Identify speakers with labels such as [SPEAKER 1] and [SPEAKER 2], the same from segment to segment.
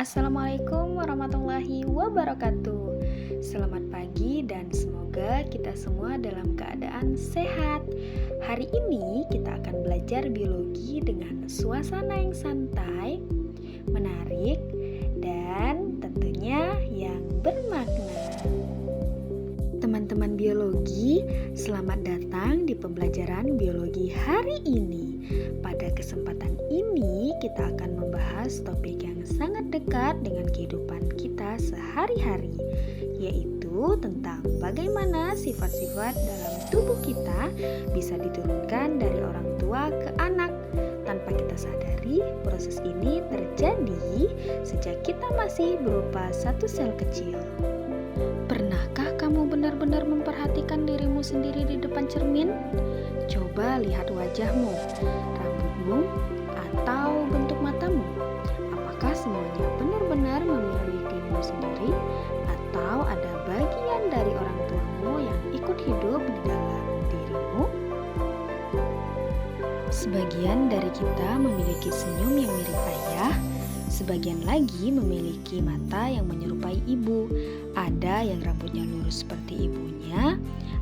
[SPEAKER 1] Assalamualaikum warahmatullahi wabarakatuh. Selamat pagi dan semoga kita semua dalam keadaan sehat. Hari ini kita akan belajar biologi dengan suasana yang santai, menarik, dan tentunya yang bermakna. Teman-teman biologi, selamat datang di pembelajaran biologi hari ini. Pada kesempatan ini, kita akan membahas topik yang sangat dekat dengan kehidupan kita sehari-hari, yaitu tentang bagaimana sifat-sifat dalam tubuh kita bisa diturunkan dari orang tua ke anak. Tanpa kita sadari, proses ini terjadi sejak kita masih berupa satu sel kecil. Pernahkah kamu benar-benar memperhatikan dirimu sendiri di depan cermin? Coba lihat wajahmu, rambutmu, atau bentuk matamu. Apakah semuanya benar-benar memilikimu sendiri? Atau ada bagian dari orang tuamu yang ikut hidup di dalam dirimu? Sebagian dari kita memiliki senyum yang mirip ayah, sebagian lagi memiliki mata yang menyerupai ibu. Ada yang rambutnya lurus seperti ibunya,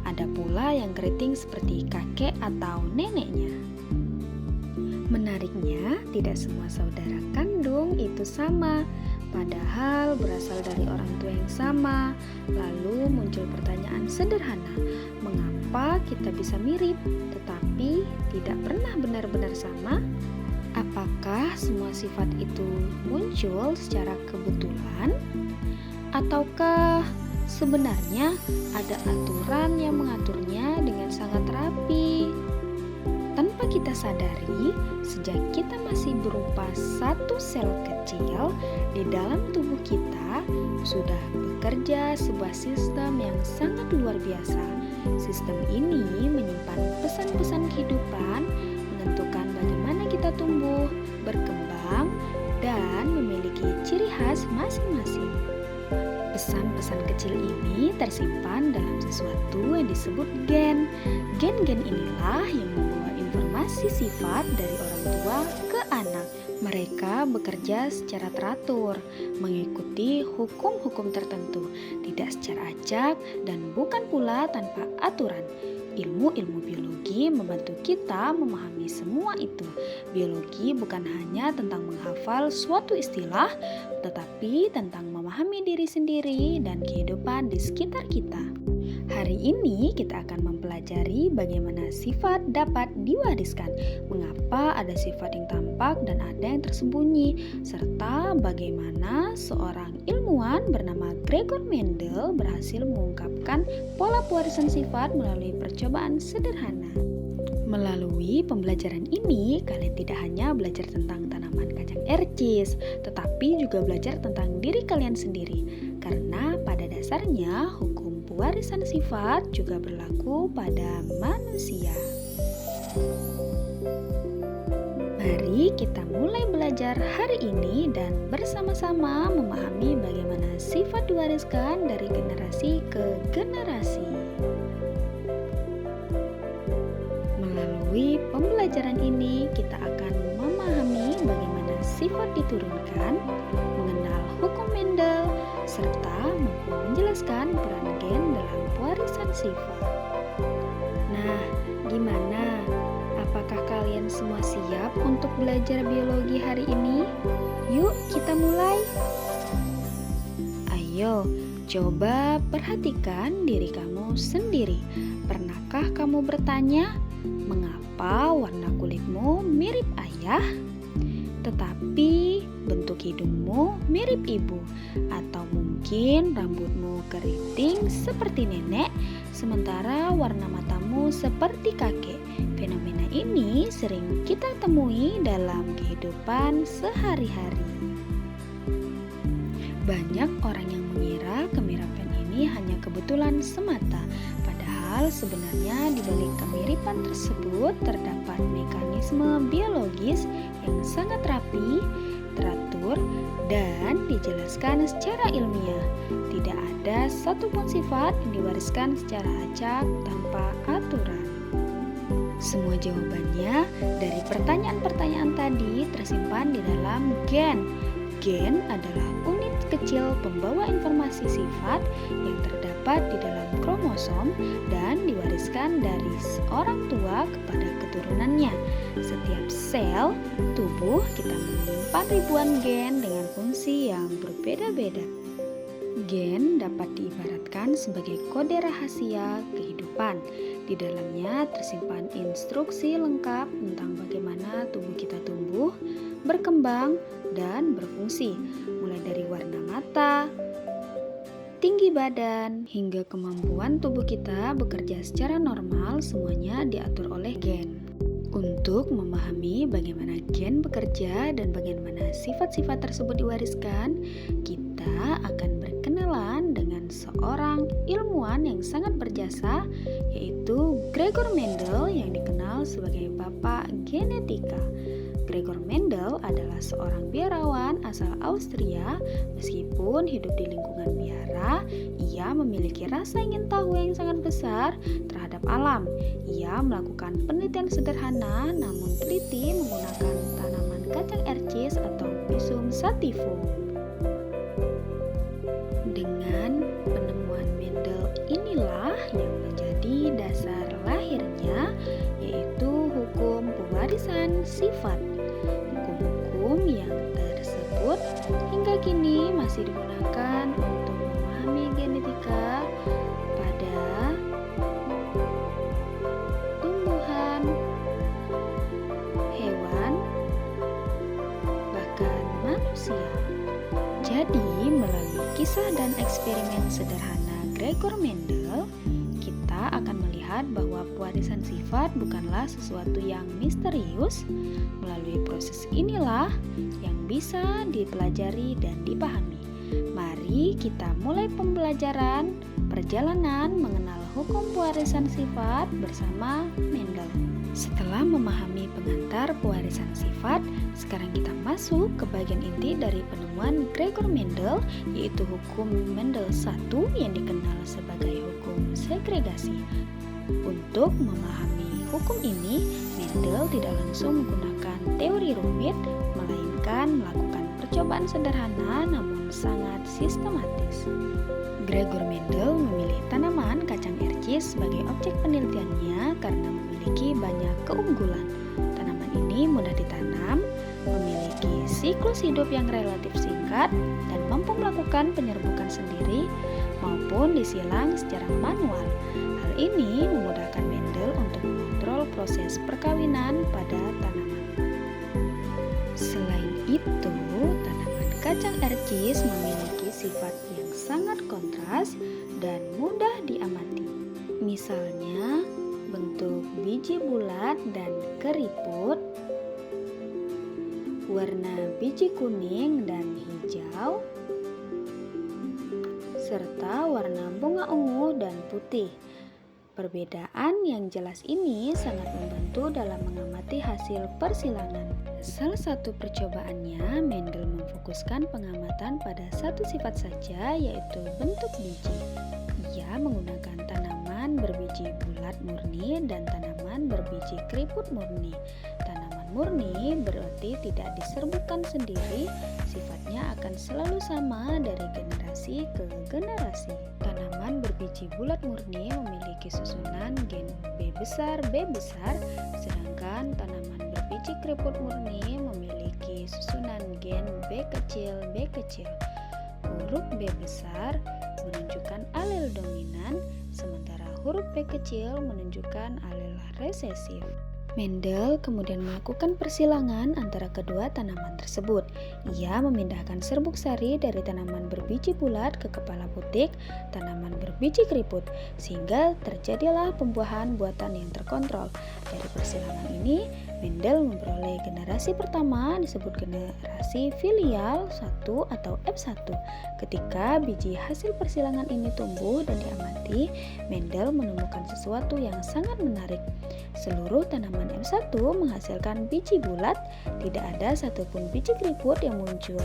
[SPEAKER 1] ada pula yang keriting seperti kakek atau neneknya. Menariknya, tidak semua saudara kandung itu sama, padahal berasal dari orang tua yang sama. Lalu muncul pertanyaan sederhana, mengapa kita bisa mirip, tetapi tidak pernah benar-benar sama? Apakah semua sifat itu muncul secara kebetulan? Ataukah sebenarnya ada aturan yang mengaturnya dengan sangat rapi? Tanpa kita sadari, sejak kita masih berupa satu sel kecil di dalam tubuh kita, sudah bekerja sebuah sistem yang sangat luar biasa. Sistem ini menyimpan pesan-pesan kehidupan, menentukan bagaimana kita tumbuh, berkembang, dan memiliki ciri khas masing-masing. Pesan-pesan kecil ini tersimpan dalam sesuatu yang disebut gen. Gen-gen inilah yang membawa informasi sifat dari orang tua ke anak. Mereka bekerja secara teratur, mengikuti hukum-hukum tertentu, tidak secara acak dan bukan pula tanpa aturan. Ilmu-ilmu biologi membantu kita memahami semua itu. Biologi bukan hanya tentang menghafal suatu istilah, tetapi tentang memahami diri sendiri dan kehidupan di sekitar kita. Hari ini kita akan mempelajari bagaimana sifat dapat diwariskan, mengapa ada sifat yang tampak dan ada yang tersembunyi, serta bagaimana seorang ilmuwan bernama Gregor Mendel berhasil mengungkapkan pola pewarisan sifat melalui percobaan sederhana. Melalui pembelajaran ini, kalian tidak hanya belajar tentang tanaman kacang ercis, tetapi juga belajar tentang diri kalian sendiri. Karena pada dasarnya, hukum pewarisan sifat juga berlaku pada manusia. Mari kita mulai belajar hari ini dan bersama-sama memahami bagaimana sifat diwariskan dari generasi ke generasi. Melalui pembelajaran ini, kita akan memahami bagaimana sifat diturunkan, mengenal hukum Mendel, serta mampu menjelaskan peran gen dalam pewarisan sifat. Nah, gimana? Apakah kalian semua siap untuk belajar biologi hari ini? Yuk, kita mulai. Ayo, coba perhatikan diri kamu sendiri. Pernahkah kamu bertanya, mengapa warna kulitmu mirip ayah, tetapi bentuk hidungmu mirip ibu? Atau mungkin rambutmu keriting seperti nenek, sementara warna matamu seperti kakek. Fenomena ini sering kita temui dalam kehidupan sehari-hari. Banyak orang yang mengira kemiripan ini hanya kebetulan semata, padahal sebenarnya di balik kemiripan tersebut terdapat mekanisme biologis yang sangat rapi, teratur, dan dijelaskan secara ilmiah. Tidak ada satupun sifat yang diwariskan secara acak tanpa aturan. Semua jawabannya dari pertanyaan-pertanyaan tadi tersimpan di dalam gen. Gen adalah unit kecil pembawa informasi sifat yang terdapat di dalam kromosom dan diwariskan dari orang tua kepada keturunannya. Setiap sel tubuh kita menyimpan ribuan gen dengan fungsi yang berbeda-beda. Gen dapat diibaratkan sebagai kode rahasia kehidupan. Di dalamnya tersimpan instruksi lengkap tentang bagaimana tubuh kita tumbuh, berkembang, dan berfungsi, mulai dari warna mata, tinggi badan, hingga kemampuan tubuh kita bekerja secara normal, semuanya diatur oleh gen. Untuk memahami bagaimana gen bekerja dan bagaimana sifat-sifat tersebut diwariskan, kita akan berkenalan dengan seorang ilmuwan yang sangat berjasa, yaitu Gregor Mendel yang dikenal sebagai Bapak Genetika. Gregor Mendel adalah seorang biarawan asal Austria. Meskipun hidup di lingkungan biara, ia memiliki rasa ingin tahu yang sangat besar terhadap alam. Ia melakukan penelitian sederhana namun teliti menggunakan tanaman kacang ercis atau Pisum sativum. Dengan penemuan Mendel inilah yang menjadi dasar lahirnya, yaitu hukum pewarisan sifat. Hukum-hukum yang tersebut hingga kini masih digunakan untuk memahami genetika pada tumbuhan, hewan, bahkan manusia. Jadi, melalui kisah dan eksperimen sederhana Gregor Mendel, kita akan melihat bahwa pewarisan sifat bukanlah sesuatu yang misterius. Melalui proses inilah yang bisa dipelajari dan dipahami. Mari kita mulai pembelajaran perjalanan mengenal hukum pewarisan sifat bersama Mendel. Setelah memahami pengantar pewarisan sifat, sekarang kita masuk ke bagian inti dari penemuan Gregor Mendel, yaitu hukum Mendel 1 yang dikenal sebagai hukum segregasi. Untuk memahami hukum ini, Mendel tidak langsung menggunakan teori rumit, melainkan melakukan percobaan sederhana namun sangat sistematis. Gregor Mendel memilih tanaman kacang ercis sebagai objek penelitiannya karena memiliki banyak keunggulan. Tanaman ini mudah ditanam, memiliki siklus hidup yang relatif singkat, dan mampu melakukan penyerbukan sendiri maupun disilang secara manual. Hal ini memudahkan Mendel untuk mengontrol proses perkawinan pada tanaman. Selain itu, tanaman kacang ercis memiliki sifat yang sangat kontras dan mudah diamati. Misalnya, bentuk biji bulat dan keriput, warna biji kuning dan hijau, serta warna bunga ungu dan putih. Perbedaan yang jelas ini sangat membantu dalam mengamati hasil persilangan. Salah satu percobaannya, Mendel memfokuskan pengamatan pada satu sifat saja, yaitu bentuk biji. Ia menggunakan tanaman berbiji bulat murni dan tanaman berbiji keriput murni. Tanaman murni berarti tidak diserbukan sendiri, sifatnya akan selalu sama dari generasi ke generasi. Tanaman berbiji bulat murni memiliki susunan gen B besar, sedangkan tanaman berbiji keriput murni memiliki susunan gen B kecil. Huruf B besar menunjukkan alel dominan, sementara huruf B kecil menunjukkan alel resesif. Mendel kemudian melakukan persilangan antara kedua tanaman tersebut. Ia memindahkan serbuk sari dari tanaman berbiji bulat ke kepala putik tanaman berbiji keriput, sehingga terjadilah pembuahan buatan yang terkontrol. Dari persilangan ini, Mendel memperoleh generasi pertama disebut generasi filial 1 atau F1. Ketika biji hasil persilangan ini tumbuh dan diamati, Mendel menemukan sesuatu yang sangat menarik. Seluruh tanaman F1 menghasilkan biji bulat, tidak ada satupun biji keriput yang muncul.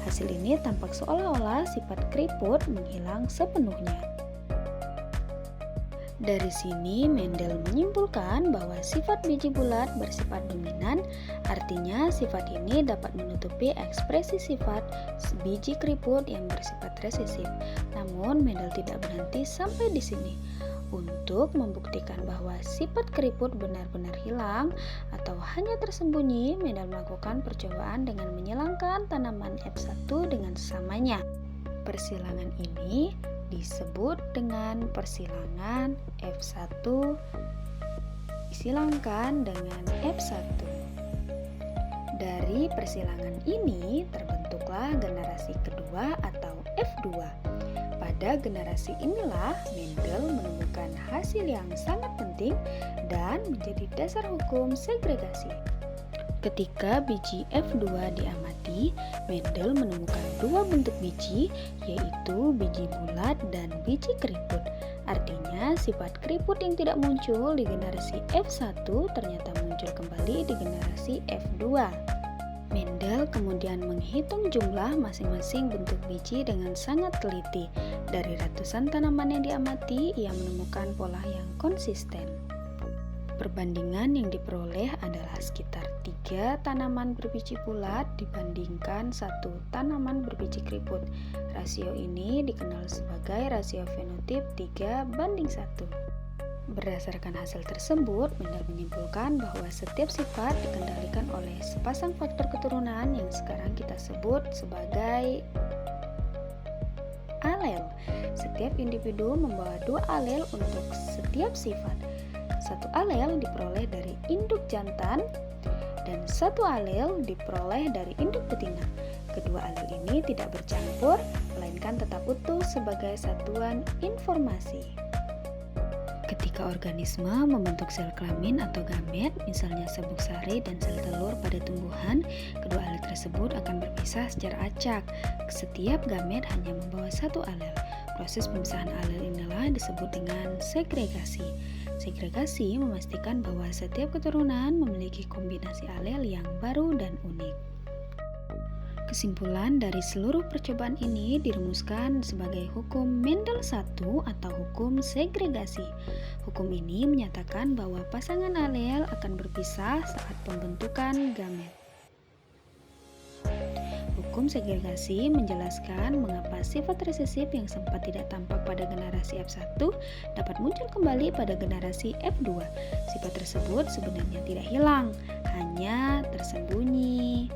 [SPEAKER 1] Hasil ini tampak seolah-olah sifat keriput menghilang sepenuhnya. Dari sini Mendel menyimpulkan bahwa sifat biji bulat bersifat dominan, artinya sifat ini dapat menutupi ekspresi sifat biji keriput yang bersifat resesif. Namun Mendel tidak berhenti sampai di sini. Untuk membuktikan bahwa sifat keriput benar-benar hilang atau hanya tersembunyi, Mendel melakukan percobaan dengan menyilangkan tanaman F1 dengan sesamanya. Persilangan ini disebut dengan persilangan F1 disilangkan dengan F1. Dari persilangan ini terbentuklah generasi kedua atau F2. Pada generasi inilah Mendel menemukan hasil yang sangat penting dan menjadi dasar hukum segregasi. Ketika biji F2 diamati, Mendel menemukan dua bentuk biji, yaitu biji bulat dan biji keriput. Artinya, sifat keriput yang tidak muncul di generasi F1 ternyata muncul kembali di generasi F2. Mendel kemudian menghitung jumlah masing-masing bentuk biji dengan sangat teliti. Dari ratusan tanaman yang diamati, ia menemukan pola yang konsisten. Perbandingan yang diperoleh adalah sekitar 3 tanaman berbiji bulat dibandingkan 1 tanaman berbiji keriput. Rasio ini dikenal sebagai rasio fenotip 3:1. Berdasarkan hasil tersebut, Mendel menyimpulkan bahwa setiap sifat dikendalikan oleh sepasang faktor keturunan yang sekarang kita sebut sebagai alel. Setiap individu membawa 2 alel untuk setiap sifat. 1 alel diperoleh dari induk jantan dan 1 alel diperoleh dari induk betina. Kedua alel ini tidak bercampur, melainkan tetap utuh sebagai satuan informasi. Ketika organisme membentuk sel kelamin atau gamet, misalnya sabuk sari dan sel telur pada tumbuhan, kedua alel tersebut akan berpisah secara acak. Setiap gamet hanya membawa 1 alel. Proses pemisahan alel inilah disebut dengan segregasi. Segregasi memastikan bahwa setiap keturunan memiliki kombinasi alel yang baru dan unik. Kesimpulan dari seluruh percobaan ini dirumuskan sebagai hukum Mendel I atau hukum segregasi. Hukum ini menyatakan bahwa pasangan alel akan berpisah saat pembentukan gamet. Hukum segregasi menjelaskan mengapa sifat resesif yang sempat tidak tampak pada generasi F1 dapat muncul kembali pada generasi F2. Sifat tersebut sebenarnya tidak hilang, hanya tersembunyi.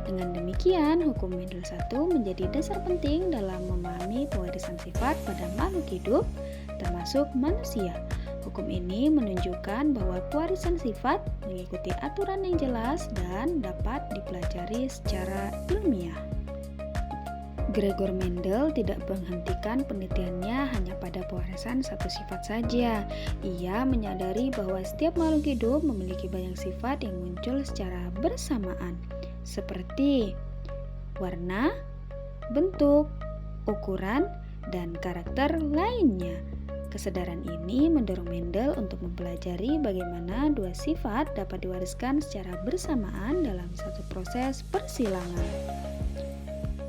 [SPEAKER 1] Dengan demikian, hukum Mendel I menjadi dasar penting dalam memahami pewarisan sifat pada makhluk hidup, termasuk manusia. Hukum ini menunjukkan bahwa pewarisan sifat mengikuti aturan yang jelas dan dapat dipelajari secara ilmiah. Gregor Mendel tidak menghentikan penelitiannya hanya pada pewarisan satu sifat saja. Ia menyadari bahwa setiap makhluk hidup memiliki banyak sifat yang muncul secara bersamaan, seperti warna, bentuk, ukuran, dan karakter lainnya. Kesadaran ini mendorong Mendel untuk mempelajari bagaimana dua sifat dapat diwariskan secara bersamaan dalam satu proses persilangan.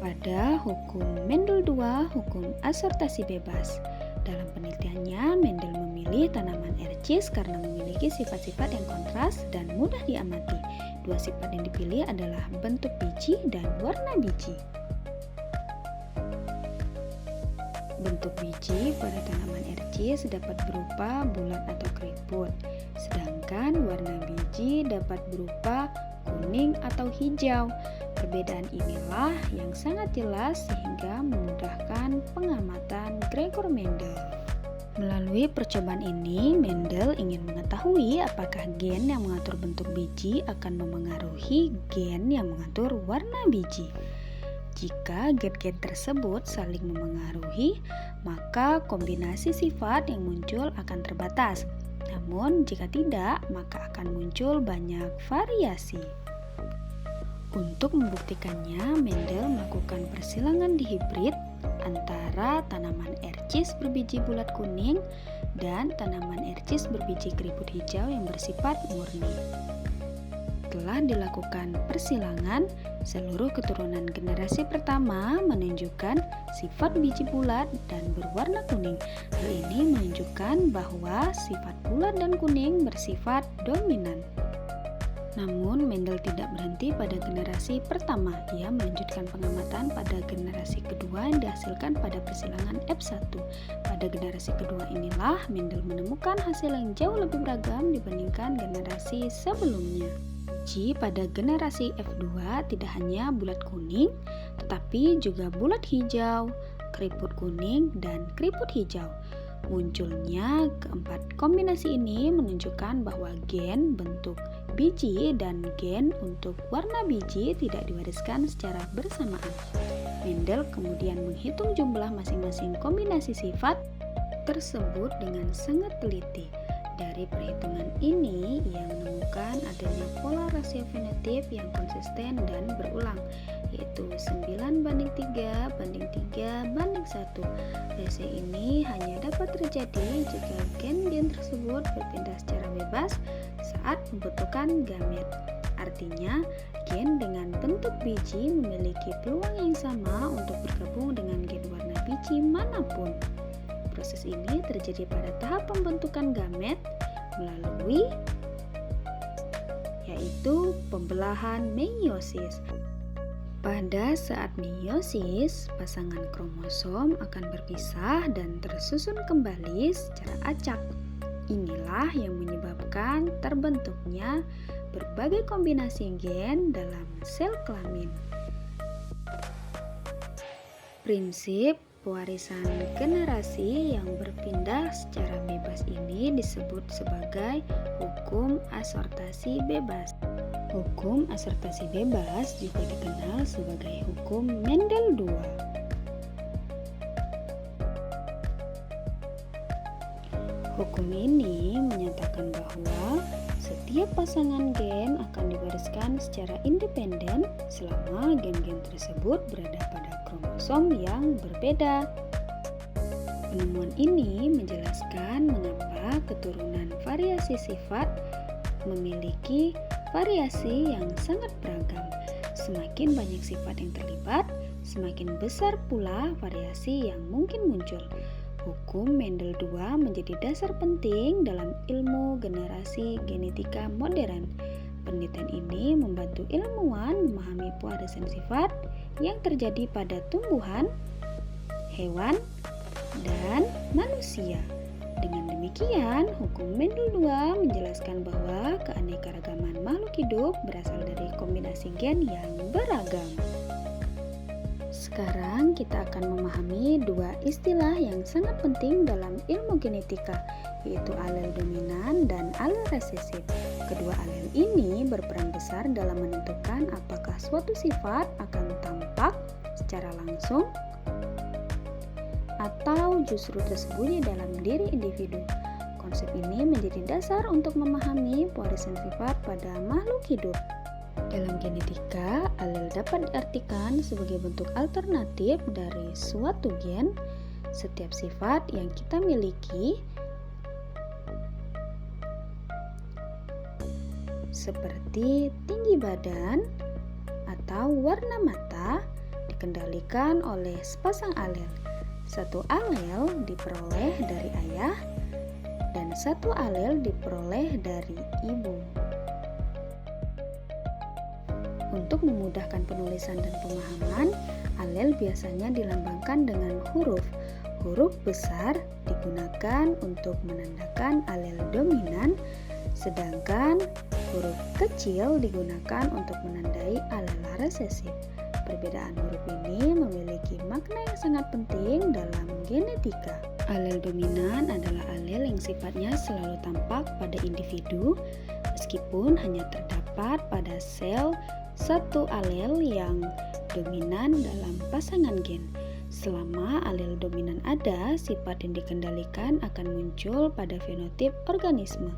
[SPEAKER 1] Pada hukum Mendel II, hukum asortasi bebas. Dalam penelitiannya, Mendel memilih tanaman ercis karena memiliki sifat-sifat yang kontras dan mudah diamati. Dua sifat yang dipilih adalah bentuk biji dan warna biji. Bentuk biji pada tanaman ercis dapat berupa bulat atau keriput, sedangkan warna biji dapat berupa kuning atau hijau. Perbedaan inilah yang sangat jelas sehingga memudahkan pengamatan Gregor Mendel. Melalui percobaan ini, Mendel ingin mengetahui apakah gen yang mengatur bentuk biji akan memengaruhi gen yang mengatur warna biji. Jika gen-gen tersebut saling memengaruhi, maka kombinasi sifat yang muncul akan terbatas. Namun, jika tidak, maka akan muncul banyak variasi. Untuk membuktikannya, Mendel melakukan persilangan dihibrid antara tanaman ercis berbiji bulat kuning dan tanaman ercis berbiji keriput hijau yang bersifat murni. Setelah dilakukan persilangan, seluruh keturunan generasi pertama menunjukkan sifat biji bulat dan berwarna kuning. Hal ini menunjukkan bahwa sifat bulat dan kuning bersifat dominan. Namun, Mendel tidak berhenti pada generasi pertama. Ia melanjutkan pengamatan pada generasi kedua yang dihasilkan pada persilangan F1. Pada generasi kedua inilah Mendel menemukan hasil yang jauh lebih beragam dibandingkan generasi sebelumnya. Biji pada generasi F2 tidak hanya bulat kuning, tetapi juga bulat hijau, keriput kuning, dan keriput hijau. Munculnya keempat kombinasi ini menunjukkan bahwa gen bentuk biji dan gen untuk warna biji tidak diwariskan secara bersamaan. Mendel kemudian menghitung jumlah masing-masing kombinasi sifat tersebut dengan sangat teliti. Dari perhitungan ini, ia menemukan adanya pola rasio fenotip yang konsisten dan berulang, yaitu 9:3:3:1. Rasio ini hanya dapat terjadi jika gen-gen tersebut berpindah secara bebas saat membutuhkan gamet. Artinya, gen dengan bentuk biji memiliki peluang yang sama untuk bergabung dengan gen warna biji manapun. Proses ini terjadi pada tahap pembentukan gamet melalui yaitu pembelahan meiosis. Pada saat meiosis, pasangan kromosom akan berpisah dan tersusun kembali secara acak. Inilah yang menyebabkan terbentuknya berbagai kombinasi gen dalam sel kelamin. Prinsip pewarisan generasi yang berpindah secara bebas ini disebut sebagai hukum asortasi bebas. Hukum asortasi bebas juga dikenal sebagai hukum Mendel II. Hukum ini menyatakan bahwa setiap pasangan gen akan diwariskan secara independen selama gen-gen tersebut berada pada kromosom yang berbeda. Penemuan ini menjelaskan mengapa keturunan variasi sifat memiliki variasi yang sangat beragam. Semakin banyak sifat yang terlibat, semakin besar pula variasi yang mungkin muncul. Hukum Mendel II menjadi dasar penting dalam ilmu generasi genetika modern. Penelitian ini membantu ilmuwan memahami pewarisan sifat yang terjadi pada tumbuhan, hewan, dan manusia. Dengan demikian, hukum Mendel II menjelaskan bahwa keanekaragaman makhluk hidup berasal dari kombinasi gen yang beragam. Sekarang kita akan memahami dua istilah yang sangat penting dalam ilmu genetika, yaitu alel dominan dan alel resesif. Kedua alel ini berperan besar dalam menentukan apakah suatu sifat akan tampak secara langsung atau justru tersembunyi dalam diri individu. Konsep ini menjadi dasar untuk memahami pewarisan sifat pada makhluk hidup. Dalam genetika, alel dapat diartikan sebagai bentuk alternatif dari suatu gen. Setiap sifat yang kita miliki, seperti tinggi badan atau warna mata, dikendalikan oleh sepasang alel. Satu alel diperoleh dari ayah dan satu alel diperoleh dari ibu. Untuk memudahkan penulisan dan pemahaman, alel biasanya dilambangkan dengan huruf. Huruf besar digunakan untuk menandakan alel dominan, sedangkan huruf kecil digunakan untuk menandai alel resesif. Perbedaan huruf ini memiliki makna yang sangat penting dalam genetika. Alel dominan adalah alel yang sifatnya selalu tampak pada individu, meskipun hanya terdapat pada sel satu alel yang dominan dalam pasangan gen. Selama alel dominan ada, sifat yang dikendalikan akan muncul pada fenotip organisme.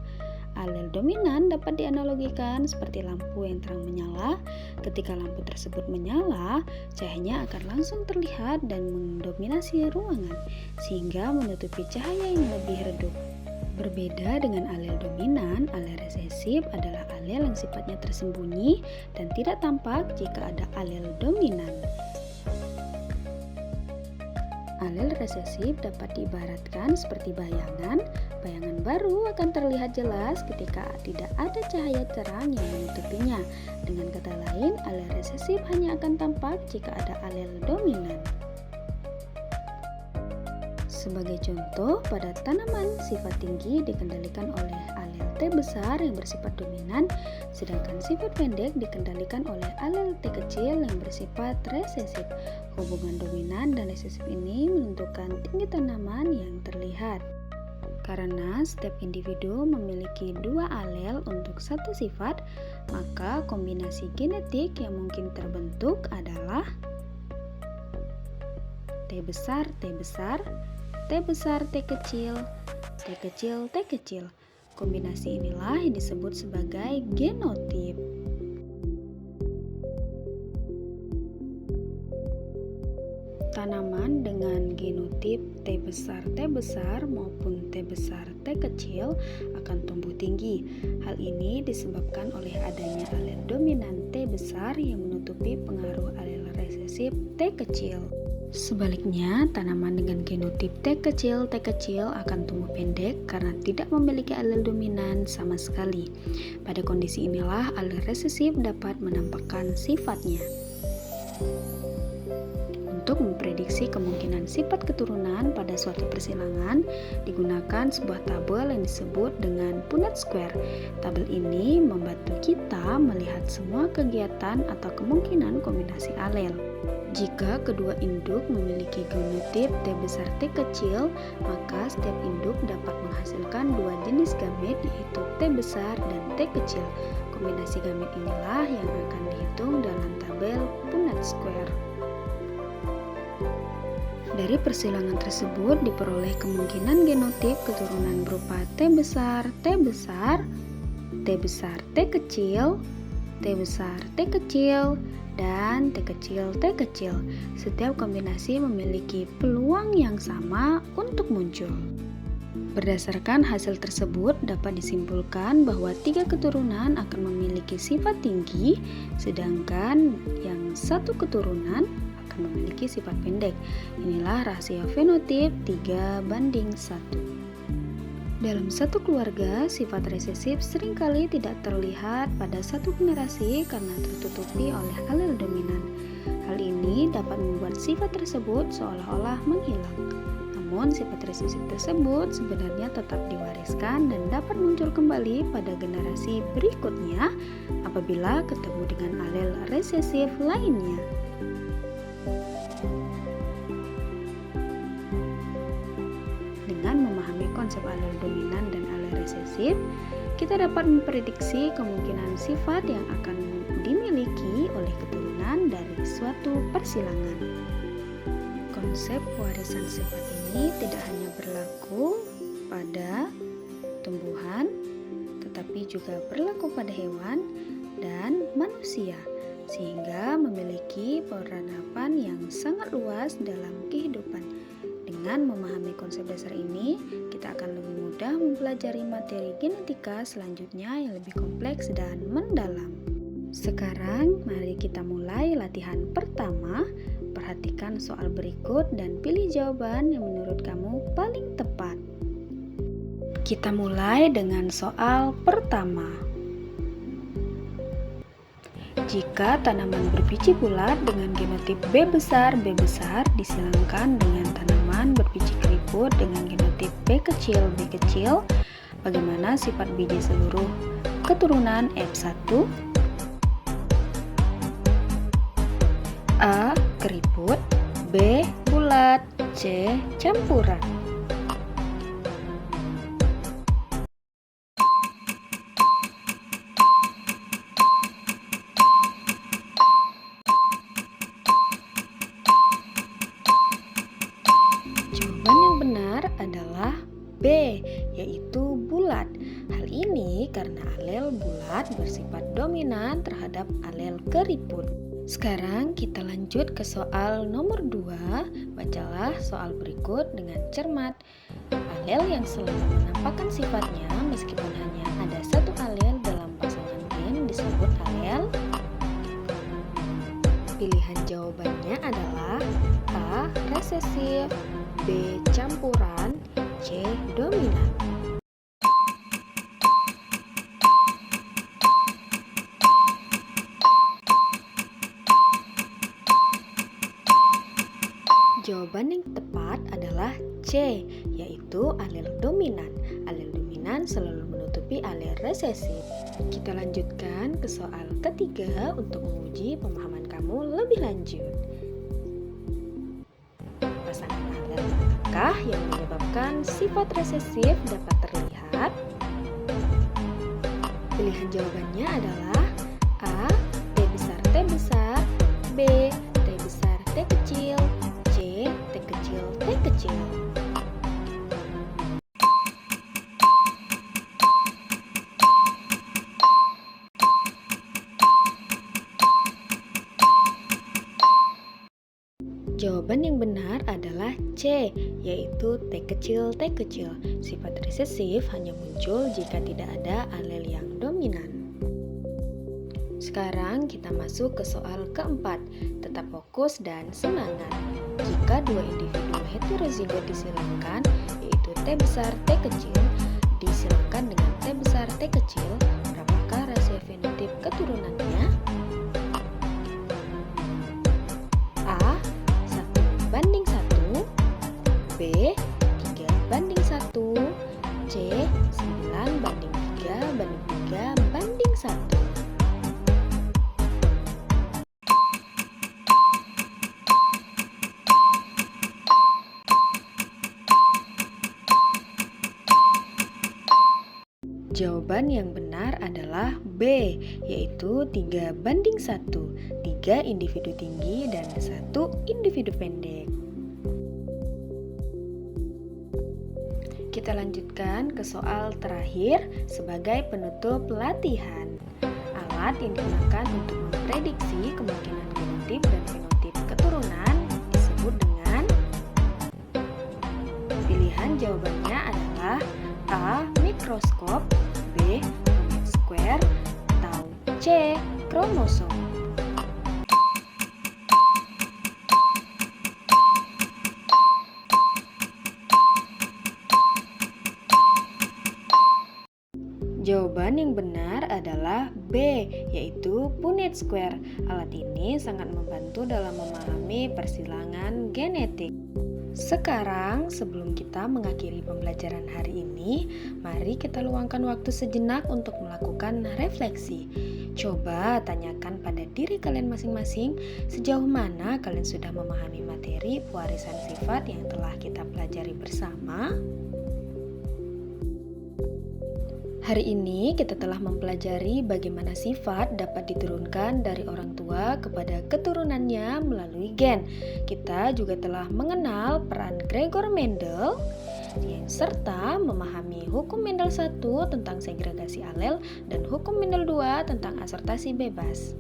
[SPEAKER 1] Alel dominan dapat dianalogikan seperti lampu yang terang menyala. Ketika lampu tersebut menyala, cahayanya akan langsung terlihat dan mendominasi ruangan, sehingga menutupi cahaya yang lebih redup. Berbeda dengan alel dominan, alel resesif adalah alel yang sifatnya tersembunyi dan tidak tampak jika ada alel dominan. Alel resesif dapat diibaratkan seperti bayangan. Bayangan baru akan terlihat jelas ketika tidak ada cahaya terang yang menutupinya. Dengan kata lain, alel resesif hanya akan tampak jika ada alel dominan. Sebagai contoh, pada tanaman sifat tinggi dikendalikan oleh alel T besar yang bersifat dominan, sedangkan sifat pendek dikendalikan oleh alel T kecil yang bersifat resesif. Hubungan dominan dan resesif ini menentukan tinggi tanaman yang terlihat. Karena setiap individu memiliki dua alel untuk satu sifat, maka kombinasi genetik yang mungkin terbentuk adalah T besar, T besar, T besar, T kecil, T kecil, T kecil. Kombinasi inilah yang disebut sebagai genotip. Tanaman dengan genotip T besar maupun T besar T kecil akan tumbuh tinggi. Hal ini disebabkan oleh adanya alel dominan T besar yang menutupi pengaruh alel resesif T kecil. Sebaliknya, tanaman dengan genotip T kecil akan tumbuh pendek karena tidak memiliki alel dominan sama sekali. Pada kondisi inilah alel resesif dapat menampakkan sifatnya. Untuk memprediksi kemungkinan sifat keturunan pada suatu persilangan, digunakan sebuah tabel yang disebut dengan Punnett square. Tabel ini membantu kita melihat semua kegiatan atau kemungkinan kombinasi alel. Jika kedua induk memiliki genotip T besar T kecil, maka setiap induk dapat menghasilkan dua jenis gamet, yaitu T besar dan T kecil. Kombinasi gamet inilah yang akan dihitung dalam tabel Punnett square. Dari persilangan tersebut diperoleh kemungkinan genotip keturunan berupa T besar, T besar, T besar, T kecil, T besar, T kecil, dan T kecil, T kecil. Setiap kombinasi memiliki peluang yang sama untuk muncul. Berdasarkan hasil tersebut dapat disimpulkan bahwa 3 keturunan akan memiliki sifat tinggi, sedangkan yang 1 keturunan akan memiliki sifat pendek. Inilah rasio fenotip 3:1. Dalam satu keluarga, sifat resesif seringkali tidak terlihat pada satu generasi karena tertutupi oleh alel dominan. Hal ini dapat membuat sifat tersebut seolah-olah menghilang. Namun, sifat resesif tersebut sebenarnya tetap diwariskan dan dapat muncul kembali pada generasi berikutnya apabila ketemu dengan alel resesif lainnya. Dengan memahami konsep alel dominan dan alel resesif, kita dapat memprediksi kemungkinan sifat yang akan dimiliki oleh keturunan dari suatu persilangan. Konsep warisan sifat ini tidak hanya berlaku pada tumbuhan, tetapi juga berlaku pada hewan dan manusia, sehingga memiliki peradaban yang sangat luas dalam kehidupan. Dengan memahami konsep dasar ini, kita akan lebih mudah mempelajari materi genetika selanjutnya yang lebih kompleks dan mendalam. Sekarang, mari kita mulai latihan pertama. Perhatikan soal berikut dan pilih jawaban yang menurut kamu paling tepat. Kita mulai dengan soal pertama. Jika tanaman berbiji bulat dengan genotip B besar disilangkan dengan tanaman berbiji keriput dengan genotip B kecil, bagaimana sifat biji seluruh keturunan F1? A. Keriput, B. Bulat, C. Campuran. Jawaban yang benar adalah B, yaitu bulat. Hal ini karena alel bulat bersifat dominan terhadap alel keriput. Sekarang kita lanjut ke soal nomor 2. Bacalah soal berikut dengan cermat. Alel yang selalu menampakkan sifatnya meskipun hanya ada satu alel dalam pasangan gen disebut alel. Pilihan jawabannya adalah A. Resesif, B. Campuran, C. Dominan. Jawaban yang tepat adalah C, yaitu alel dominan. Alel dominan selalu menutupi alel resesif. Kita lanjutkan ke soal ketiga untuk menguji pemahaman kamu lebih lanjut. Pasangan alel manakah yang menyebabkan sifat resesif dapat terlihat? Pilihan jawabannya adalah A. T besar T besar, B. T besar T kecil, C. T kecil T kecil. Jawaban yang benar adalah C, yaitu T kecil T kecil. Sifat resesif hanya muncul jika tidak ada alel yang dominan. Sekarang kita masuk ke soal keempat. Tetap fokus dan semangat. Jika dua individu heterozigot disilangkan, yaitu T besar T kecil, disilangkan dengan T besar T kecil, berapakah rasio fenotip keturunannya? A. 1:1, B. 3:1, C. 9:3:3:1. Jawaban yang benar adalah B, yaitu 3:1. 3 individu tinggi dan 1 individu pendek. Kita lanjutkan ke soal terakhir sebagai penutup latihan. Alat yang digunakan untuk memprediksi kemungkinan genotip dan fenotip keturunan disebut dengan. Pilihan jawabannya adalah A. Mikroskop, B. Punnett square, atau C. Kromosom. Jawaban yang benar adalah B, yaitu Punnett square. Alat ini sangat membantu dalam memahami persilangan genetik. Sekarang, sebelum kita mengakhiri pembelajaran hari ini, mari kita luangkan waktu sejenak untuk melakukan refleksi. Coba tanyakan pada diri kalian masing-masing, sejauh mana kalian sudah memahami materi pewarisan sifat yang telah kita pelajari bersama. Hari ini kita telah mempelajari bagaimana sifat dapat diturunkan dari orang tua kepada keturunannya melalui gen. Kita juga telah mengenal peran Gregor Mendel serta memahami hukum Mendel 1 tentang segregasi alel dan hukum Mendel 2 tentang asortasi bebas.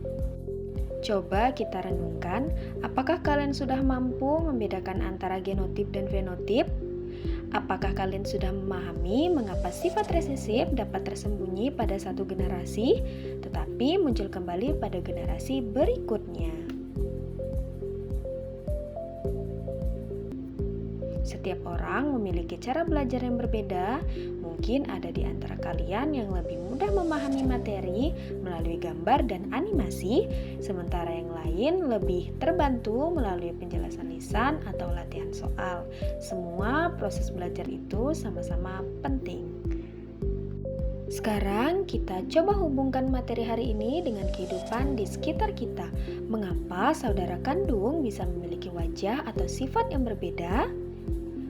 [SPEAKER 1] Coba kita renungkan, apakah kalian sudah mampu membedakan antara genotip dan fenotip? Apakah kalian sudah memahami mengapa sifat resesif dapat tersembunyi pada satu generasi, tetapi muncul kembali pada generasi berikutnya? Setiap orang memiliki cara belajar yang berbeda. Mungkin ada di antara kalian yang lebih mudah memahami materi melalui gambar dan animasi, sementara yang lain lebih terbantu melalui penjelasan lisan atau latihan soal. Semua proses belajar itu sama-sama penting. Sekarang kita coba hubungkan materi hari ini dengan kehidupan di sekitar kita. Mengapa saudara kandung bisa memiliki wajah atau sifat yang berbeda?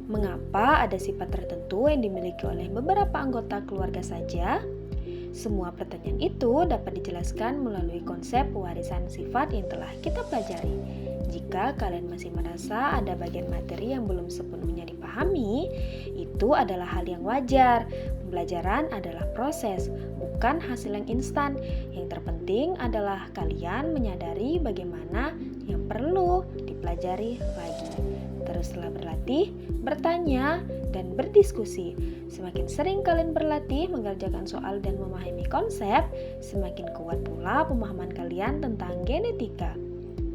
[SPEAKER 1] Mengapa ada sifat tertentu yang dimiliki oleh beberapa anggota keluarga saja? Semua pertanyaan itu dapat dijelaskan melalui konsep pewarisan sifat yang telah kita pelajari. Jika kalian masih merasa ada bagian materi yang belum sepenuhnya dipahami, itu adalah hal yang wajar. Pembelajaran adalah proses, bukan bukan hasil yang instan. Yang terpenting adalah kalian menyadari bagaimana yang perlu dipelajari lagi. Teruslah berlatih, bertanya, dan berdiskusi. Semakin sering kalian berlatih mengerjakan soal dan memahami konsep, semakin kuat pula pemahaman kalian tentang genetika.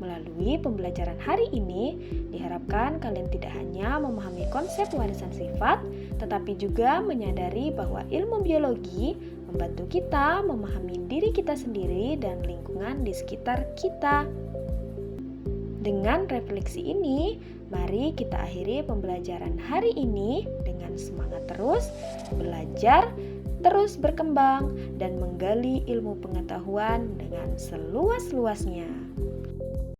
[SPEAKER 1] Melalui pembelajaran hari ini, diharapkan kalian tidak hanya memahami konsep warisan sifat, tetapi juga menyadari bahwa ilmu biologi membantu kita memahami diri kita sendiri dan lingkungan di sekitar kita. Dengan refleksi ini, mari kita akhiri pembelajaran hari ini dengan semangat terus belajar, terus berkembang, dan menggali ilmu pengetahuan dengan seluas-luasnya.